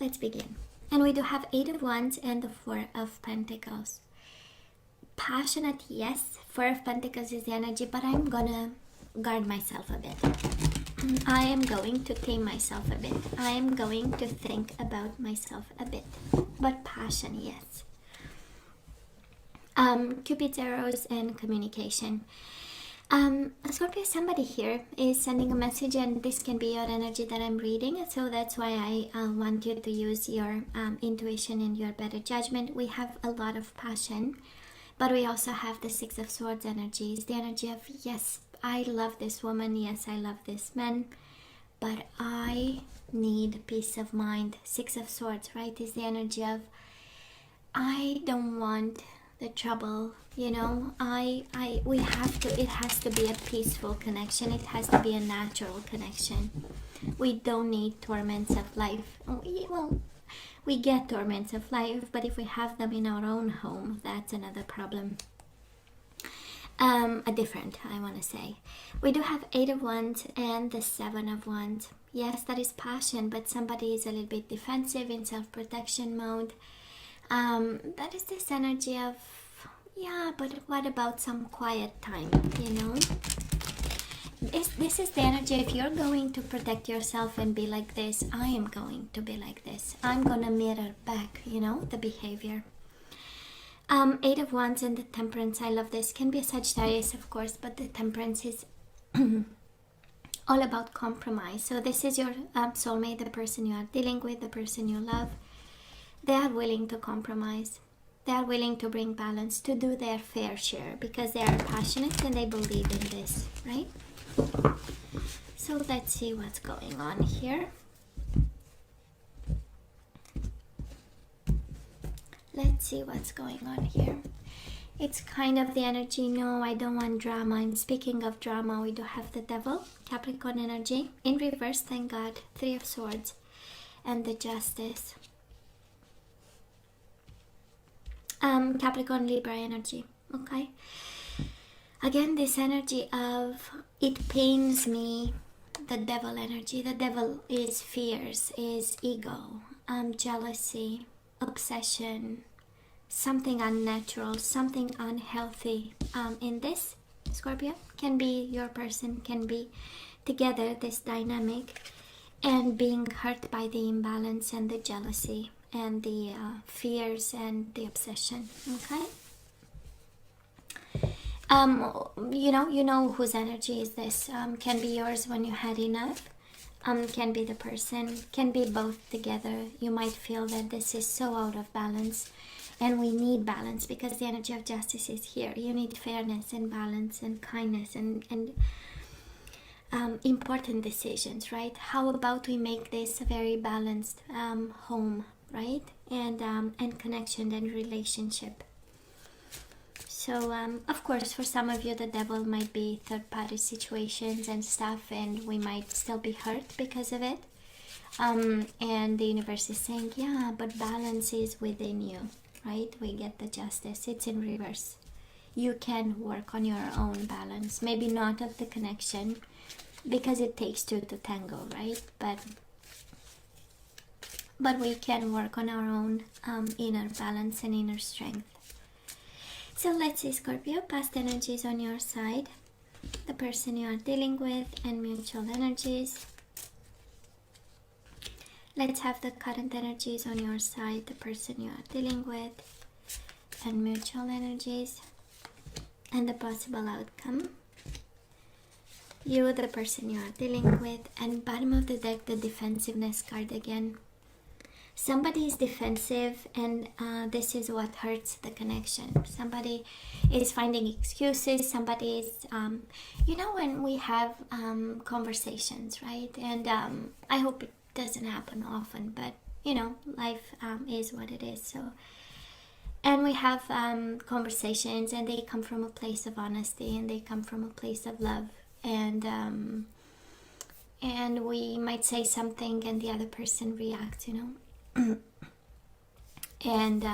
let's begin. And we do have 8 of Wands and the 4 of Pentacles. Passionate, yes. 4 of Pentacles is the energy, but I'm gonna guard myself a bit. I am going to tame myself a bit. I am going to think about myself a bit. But passion, yes. Cupid's arrows and communication. Scorpio, somebody here is sending a message, and this can be your energy that I'm reading, so that's why I want you to use your intuition and your better judgment. We have a lot of passion, but we also have the 6 of Swords energies, the energy of, yes, I love this woman, yes, I love this man, but I need peace of mind. 6 of Swords, right, is the energy of, I don't want the trouble, you know. It has to be a peaceful connection. It has to be a natural connection. We don't need torments of life. We get torments of life, but if we have them in our own home, that's another problem. I want to say. We do have 8 of Wands and the 7 of Wands. Yes, that is passion, but somebody is a little bit defensive, in self-protection mode. That is this energy of, yeah, but what about some quiet time, you know? This is the energy, if you're going to protect yourself and be like this, I am going to be like this. I'm gonna mirror back, you know, the behavior. 8 of Wands and the Temperance, I love this. Can be a Sagittarius, of course, but the Temperance is all about compromise. So this is your soulmate, the person you are dealing with, the person you love. They are willing to compromise. They are willing to bring balance, to do their fair share, because they are passionate and they believe in this, right? So let's see what's going on here. Let's see what's going on here. It's kind of the energy, no, I don't want drama. And speaking of drama, we do have the Devil, Capricorn energy. In reverse, thank God, 3 of Swords and the Justice. Capricorn, Libra energy, okay? Again, this energy of, it pains me, the Devil energy. The Devil is fears, is ego, jealousy, obsession, something unnatural, something unhealthy. In this, Scorpio, can be your person, can be together, this dynamic, and being hurt by the imbalance and the jealousy and the fears and the obsession, okay? You know whose energy is this. Can be yours when you had enough. Can be the person, can be both together. You might feel that this is so out of balance, and we need balance because the energy of justice is here. You need fairness and balance and kindness and important decisions, right? How about we make this a very balanced home, right? And connection and relationship. So, of course, for some of you, the Devil might be third-party situations and stuff, and we might still be hurt because of it. And the universe is saying, yeah, but balance is within you, right? We get the Justice. It's in reverse. You can work on your own balance. Maybe not of the connection, because it takes 2 to tango, right? But we can work on our own inner balance and inner strength. So let's see, Scorpio, past energies on your side, the person you are dealing with, and mutual energies. Let's have the current energies on your side, the person you are dealing with, and mutual energies, and the possible outcome. You, the person you are dealing with, and bottom of the deck, the defensiveness card again. Somebody is defensive, and this is what hurts the connection. Somebody is finding excuses. Somebody is, when we have conversations, right? And I hope it doesn't happen often, but, life is what it is. So, and we have conversations, and they come from a place of honesty, and they come from a place of love. And we might say something, and the other person reacts, and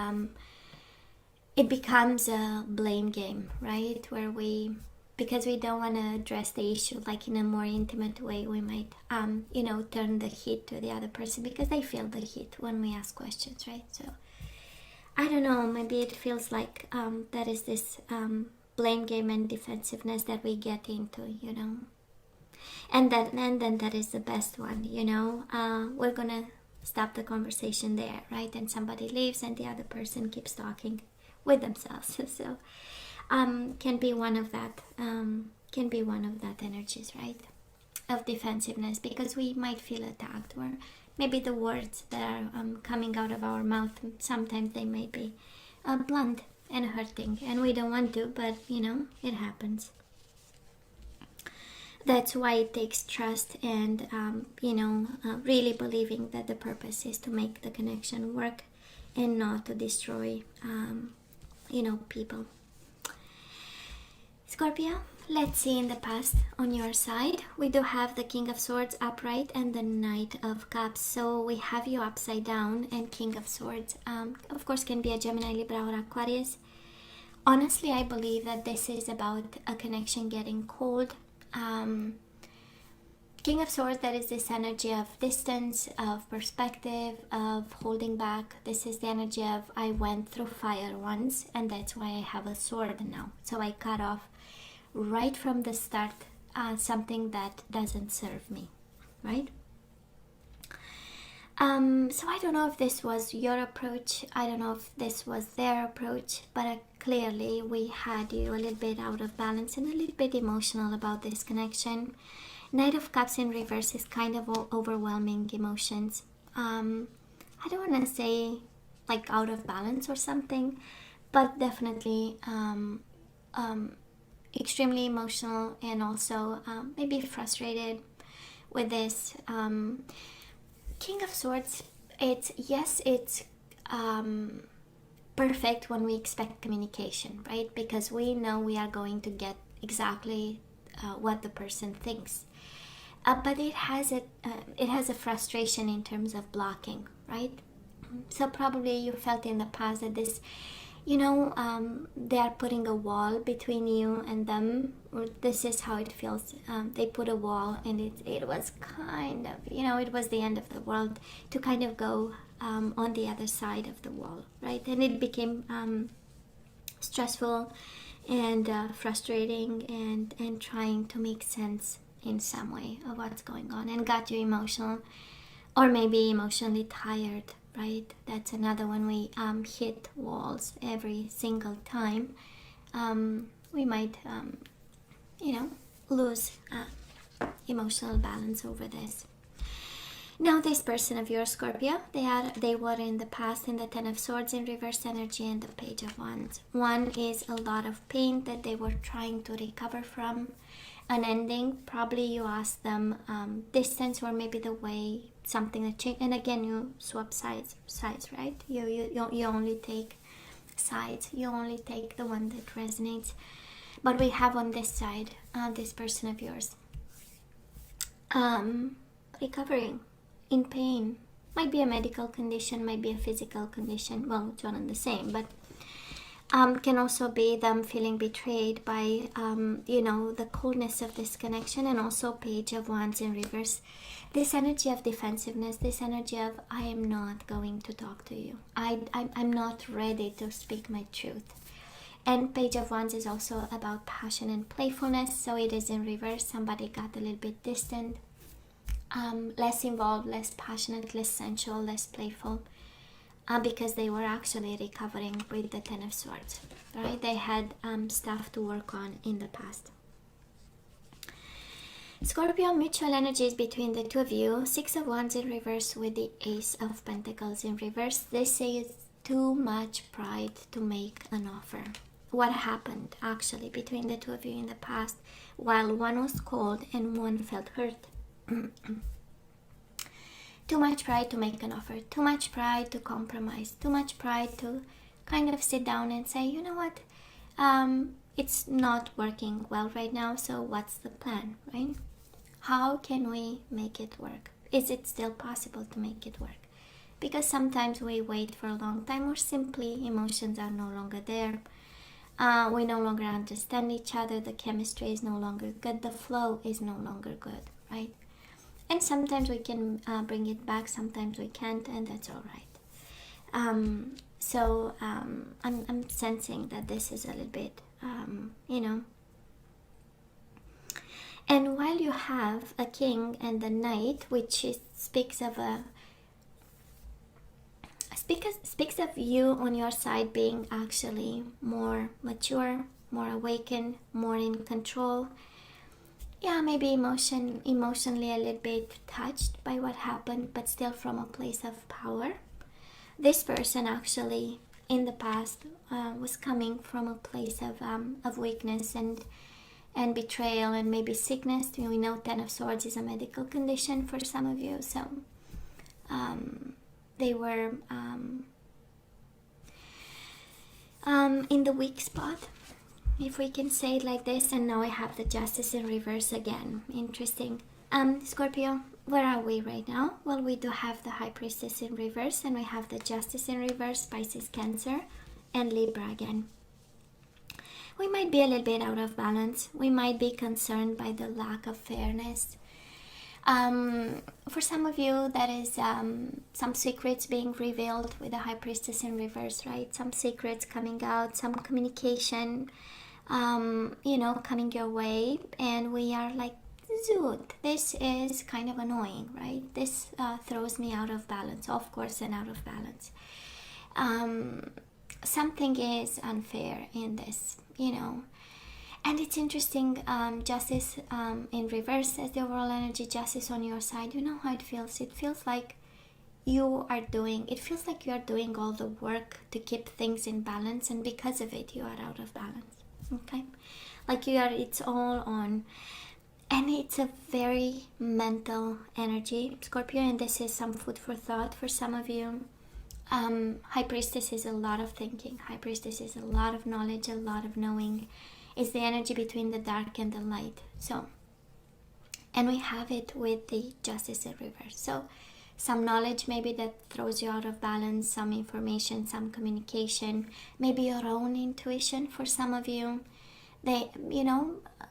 it becomes a blame game, right? Where we because we don't want to address the issue like in a more intimate way. We might turn the heat to the other person because they feel the heat when we ask questions, right? So I don't know, maybe it feels like that is this blame game and defensiveness that we get into, and then that is the best one, we're gonna stop the conversation there, right? And somebody leaves and the other person keeps talking with themselves. So can be one of that energies, right, of defensiveness, because we might feel attacked, or maybe the words that are coming out of our mouth, sometimes they may be blunt and hurting, and we don't want to, but it happens. That's why it takes trust and really believing that the purpose is to make the connection work and not to destroy people. Scorpio, let's see in the past on your side. We do have the King of Swords upright and the Knight of Cups. So we have you upside down, and King of Swords, of course, can be a Gemini, Libra, or Aquarius. Honestly, I believe that this is about a connection getting cold. King of Swords, that is this energy of distance, of perspective, of holding back. This is the energy of I went through fire once, and that's why I have a sword now. So I cut off right from the start something that doesn't serve me, right? So I don't know if this was your approach. I don't know if this was their approach, but clearly we had you a little bit out of balance and a little bit emotional about this connection. Knight of Cups in reverse is kind of overwhelming emotions. I don't want to say like out of balance or something, but definitely extremely emotional, and also maybe frustrated with this. King of Swords, it's perfect when we expect communication, right? Because we know we are going to get exactly what the person thinks. But it has a frustration in terms of blocking, right? So probably you felt in the past that this, they are putting a wall between you and them. Or this is how it feels. They put a wall, and it was kind of, it was the end of the world to kind of go on the other side of the wall, right? And it became stressful and frustrating, and trying to make sense in some way of what's going on, and got you emotional, or maybe emotionally tired, right? That's another one. We hit walls every single time. We might lose emotional balance over this. Now this person of yours, Scorpio, they were in the past in the Ten of Swords in reverse energy and the Page of Wands. One is a lot of pain that they were trying to recover from, an ending. Probably you asked them distance, or maybe the way something that changed. And again, you swap sides, right? You only take sides. You only take the one that resonates. But we have on this side, this person of yours, recovering in pain. Might be a medical condition, might be a physical condition. Well, it's one and the same, but can also be them feeling betrayed by the coldness of this connection. And also Page of Wands in reverse, this energy of defensiveness, this energy of I am not going to talk to you, I'm not ready to speak my truth. And Page of Wands is also about passion and playfulness, so it is in reverse. Somebody got a little bit distant, less involved, less passionate, less sensual, less playful, because they were actually recovering with the Ten of Swords, right? They had stuff to work on in the past. Scorpio, mutual energies between the two of you. Six of Wands in reverse with the Ace of Pentacles in reverse. This is too much pride to make an offer. What happened actually between the two of you in the past, while one was cold and one felt hurt? Too much pride to make an offer, too much pride to compromise, too much pride to kind of sit down and say, you know what, it's not working well right now, so what's the plan, right? How can we make it work? Is it still possible to make it work? Because sometimes we wait for a long time, or simply emotions are no longer there. We no longer understand each other. The chemistry is no longer good. The flow is no longer good, right? And sometimes we can bring it back, sometimes we can't, and that's all right. I'm sensing that this is a little bit, And while you have a king and a knight, which speaks of you on your side being actually more mature, more awakened, more in control. Yeah, maybe emotionally a little bit touched by what happened, but still from a place of power. This person actually in the past was coming from a place of weakness and betrayal and maybe sickness. We know 10 of Swords is a medical condition for some of you, so they were in the weak spot, if we can say it like this. And now I have the Justice in reverse again. Interesting. Scorpio, where are we right now? Well, we do have the High Priestess in reverse, and we have the Justice in reverse, Pisces, Cancer, and Libra again. We might be a little bit out of balance. We might be concerned by the lack of fairness. For some of you, that is some secrets being revealed with the High Priestess in reverse, right? Some secrets coming out, some communication, coming your way, and we are like, zoot, this is kind of annoying, right? This throws me out of balance, of course, and out of balance. Something is unfair in this, And it's interesting, Justice in reverse as the overall energy, Justice on your side. You know how it feels? It feels like you are doing all the work to keep things in balance, and because of it, you are out of balance, okay? Like it's all on. And it's a very mental energy, Scorpio, and this is some food for thought for some of you. High Priestess is a lot of thinking. High Priestess is a lot of knowledge, a lot of knowing. It's the energy between the dark and the light. So, and we have it with the Justice in reverse. So, some knowledge maybe that throws you out of balance, some information, some communication, maybe your own intuition for some of you.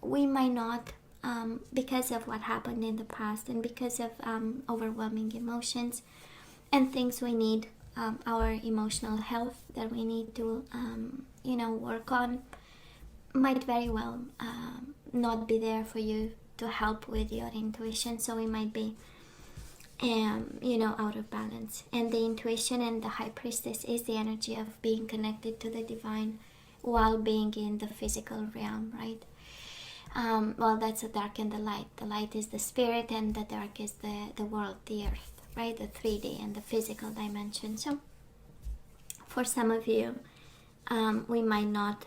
We might not, because of what happened in the past and because of overwhelming emotions and things we need, our emotional health that we need to, work on, might very well not be there for you to help with your intuition. So we might be, out of balance. And the intuition and the High Priestess is the energy of being connected to the divine while being in the physical realm, right? That's the dark and the light. The light is the spirit and the dark is the world, the earth, right? The 3D and the physical dimension. So for some of you, we might not,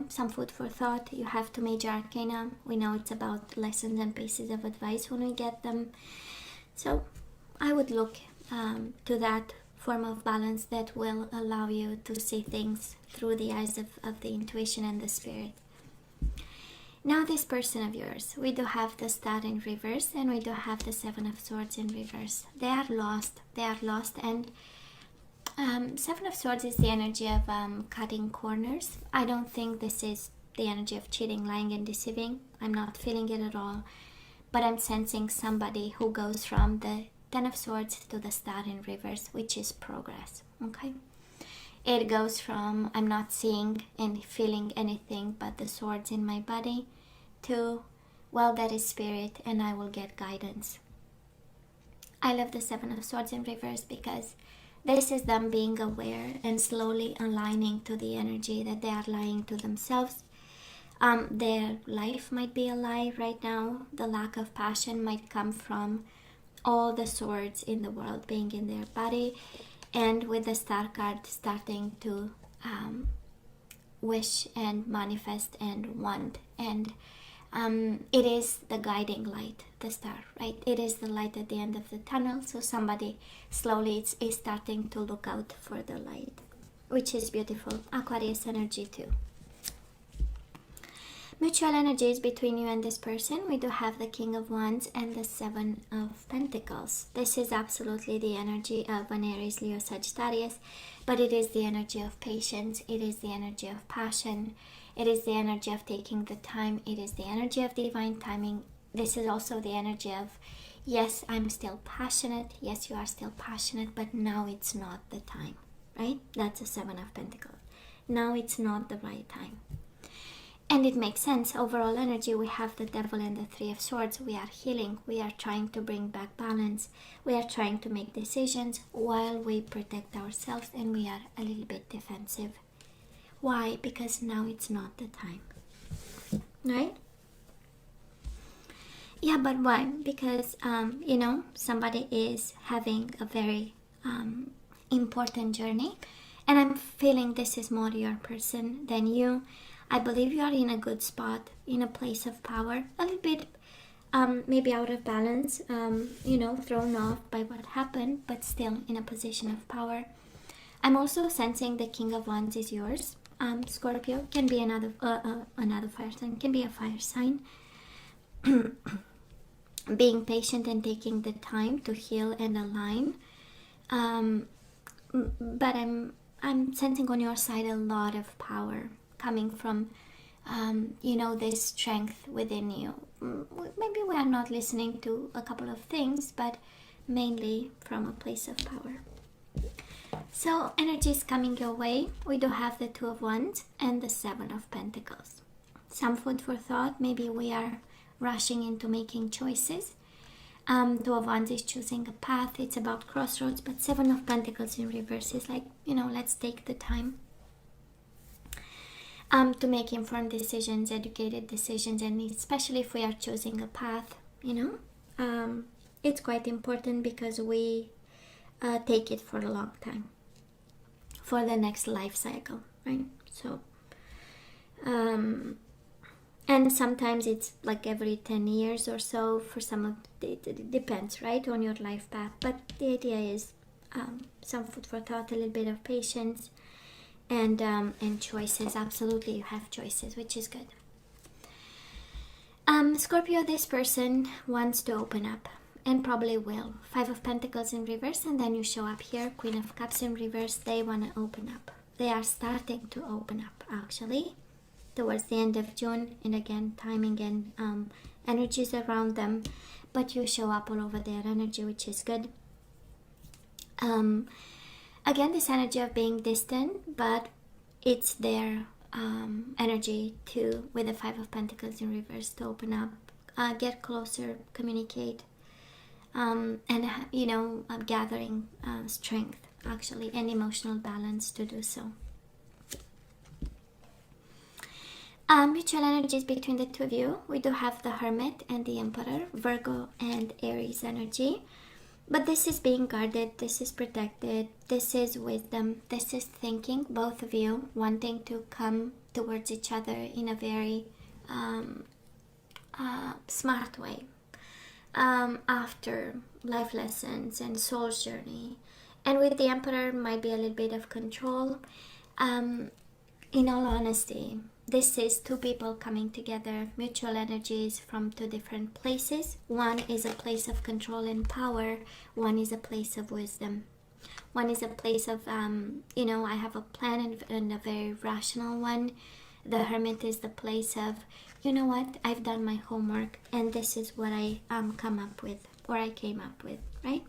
some food for thought. You have two major arcana. We know it's about lessons and pieces of advice when we get them. So I would look to that form of balance that will allow you to see things through the eyes of the intuition and the spirit. Now this person of yours, we do have the Star in reverse and we do have the Seven of Swords in reverse. They are lost, and Seven of Swords is the energy of cutting corners. I don't think this is the energy of cheating, lying and deceiving. I'm not feeling it at all, but I'm sensing somebody who goes from the Ten of Swords to the Star in reverse, which is progress, okay? It goes from I'm not seeing and feeling anything but the swords in my body to, well, that is spirit and I will get guidance. I love the Seven of Swords in reverse because this is them being aware and slowly aligning to the energy that they are lying to themselves. Their life might be a lie right now. The lack of passion might come from all the swords in the world being in their body, and with the Star card starting to wish and manifest and want. And it is the guiding light, the star, right? It is the light at the end of the tunnel. So somebody slowly is starting to look out for the light, which is beautiful. Aquarius energy too. Mutual energies between you and this person. We do have the King of Wands and the Seven of Pentacles. This is absolutely the energy of an Aries, Leo, Sagittarius, but it is the energy of patience. It is the energy of passion. It is the energy of taking the time. It is the energy of divine timing. This is also the energy of, yes, I'm still passionate. Yes, you are still passionate, but now it's not the time, right? That's the Seven of Pentacles. Now it's not the right time. And it makes sense. Overall energy, we have the Devil and the Three of Swords. We are healing. We are trying to bring back balance. We are trying to make decisions while we protect ourselves, and we are a little bit defensive. Why? Because now it's not the time. Right? Yeah, but why? Because, somebody is having a very important journey. And I'm feeling this is more your person than you. I believe you are in a good spot, in a place of power, a little bit maybe out of balance, thrown off by what happened, but still in a position of power. I'm also sensing the King of Wands is yours. Scorpio can be another fire sign, can be a fire sign. Being patient and taking the time to heal and align. But I'm sensing on your side a lot of power coming from, this strength within you. Maybe we are not listening to a couple of things, but mainly from a place of power. So energy is coming your way. We do have the Two of Wands and the Seven of Pentacles. Some food for thought. Maybe we are rushing into making choices. Two of Wands is choosing a path. It's about crossroads. But Seven of Pentacles in reverse is like, let's take the time to make informed decisions, educated decisions, and especially if we are choosing a path, it's quite important because we take it for a long time, for the next life cycle, right? So, and sometimes it's like every 10 years or so. For some of it depends, right, on your life path. But the idea is some food for thought, a little bit of patience, and choices. Absolutely, you have choices, which is good. Scorpio, this person wants to open up and probably will. Five of Pentacles in reverse, and then you show up here, Queen of Cups in reverse. They want to open up. They are starting to open up, actually, towards the end of June. And again, timing and energies around them, but you show up all over their energy, which is good. Again, this energy of being distant, but it's their energy to, with the Five of Pentacles in reverse, to open up, get closer, communicate, and gathering strength, actually, and emotional balance to do so. Mutual energies between the two of you. We do have the Hermit and the Emperor, Virgo and Aries energy. But this is being guarded, this is protected, this is wisdom, this is thinking, both of you wanting to come towards each other in a very smart way. After life lessons and soul's journey. And with the Emperor might be a little bit of control. In all honesty, this is two people coming together, mutual energies from two different places. One is a place of control and power. One is a place of wisdom. One is a place of, I have a plan and a very rational one. The Hermit is the place of, you know what, I've done my homework and this is what I came up with, right?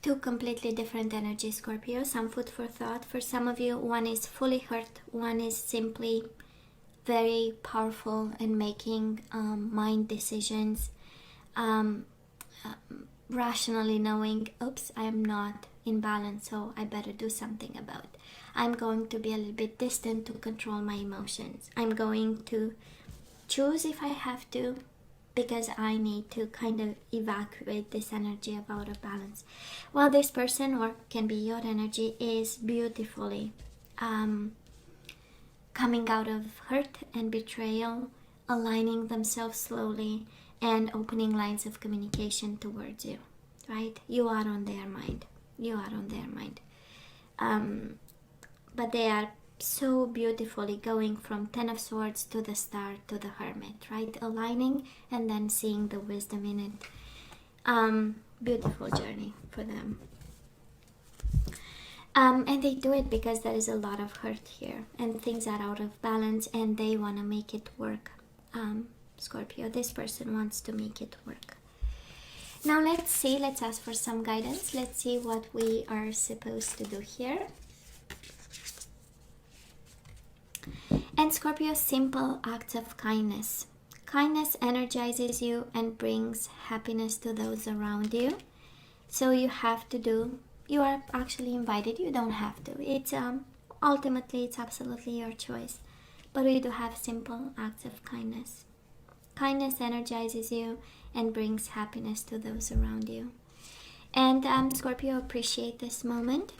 Two completely different energies, Scorpio. Some food for thought. For some of you, one is fully hurt, one is simply very powerful and making mind decisions, rationally knowing, oops, I am not in balance, so I better do something about it. I'm going to be a little bit distant to control my emotions. I'm going to choose if I have to, because I need to kind of evacuate this energy of out of balance. While this person, or can be your energy, is beautifully coming out of hurt and betrayal, aligning themselves slowly, and opening lines of communication towards you, right? You are on their mind. But they are so beautifully, going from Ten of Swords to the Star to the Hermit, right? Aligning and then seeing the wisdom in it. Beautiful journey for them. And they do it because there is a lot of hurt here and things are out of balance and they want to make it work. Scorpio, this person wants to make it work. Now let's ask for some guidance. Let's see what we are supposed to do here. And Scorpio, simple acts of kindness. Kindness energizes you and brings happiness to those around you. So you are actually invited. You don't have to. It's ultimately it's absolutely your choice. But we do have simple acts of kindness. Kindness energizes you and brings happiness to those around you. And Scorpio, appreciate this moment.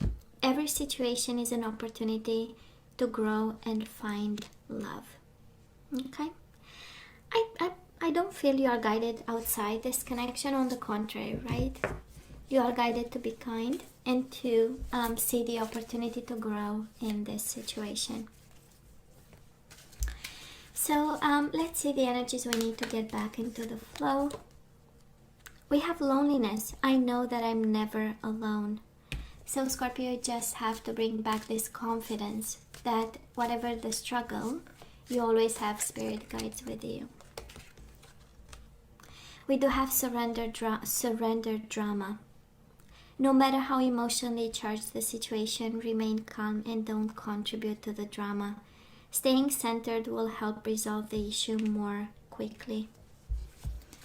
Every situation is an opportunity to grow and find love. Okay? I don't feel you are guided outside this connection. On the contrary, right? You are guided to be kind and to see the opportunity to grow in this situation. So let's see the energies we need to get back into the flow. We have loneliness. I know that I'm never alone. So Scorpio, you just have to bring back this confidence that whatever the struggle, you always have spirit guides with you. We do have surrender drama. No matter how emotionally charged the situation, remain calm and don't contribute to the drama. Staying centered will help resolve the issue more quickly.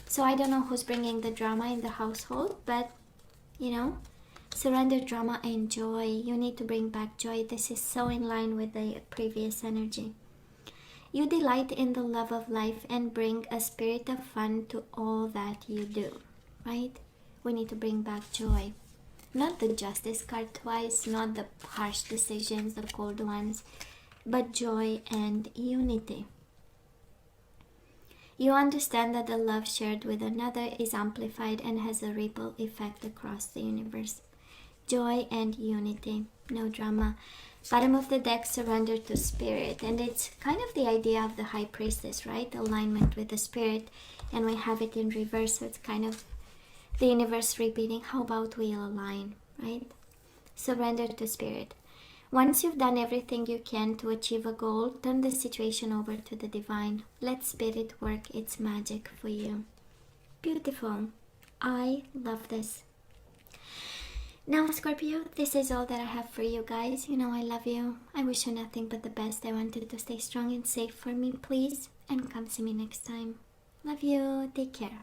So I don't know who's bringing the drama in the household, but surrender drama and joy. You need to bring back joy. This is so in line with the previous energy. You delight in the love of life and bring a spirit of fun to all that you do, right? We need to bring back joy. Not the Justice card twice, not the harsh decisions, the cold ones, but joy and unity. You understand that the love shared with another is amplified and has a ripple effect across the universe. Joy and unity, no drama. Bottom of the deck, surrender to spirit. And it's kind of the idea of the High Priestess, right? Alignment with the spirit. And we have it in reverse, so it's kind of the universe repeating, how about we align, right? Surrender to spirit. Once you've done everything you can to achieve a goal, turn the situation over to the divine. Let spirit work its magic for you. Beautiful. I love this. Now, Scorpio, this is all that I have for you guys. You know I love you. I wish you nothing but the best. I want you to stay strong and safe for me, please. And come see me next time. Love you. Take care.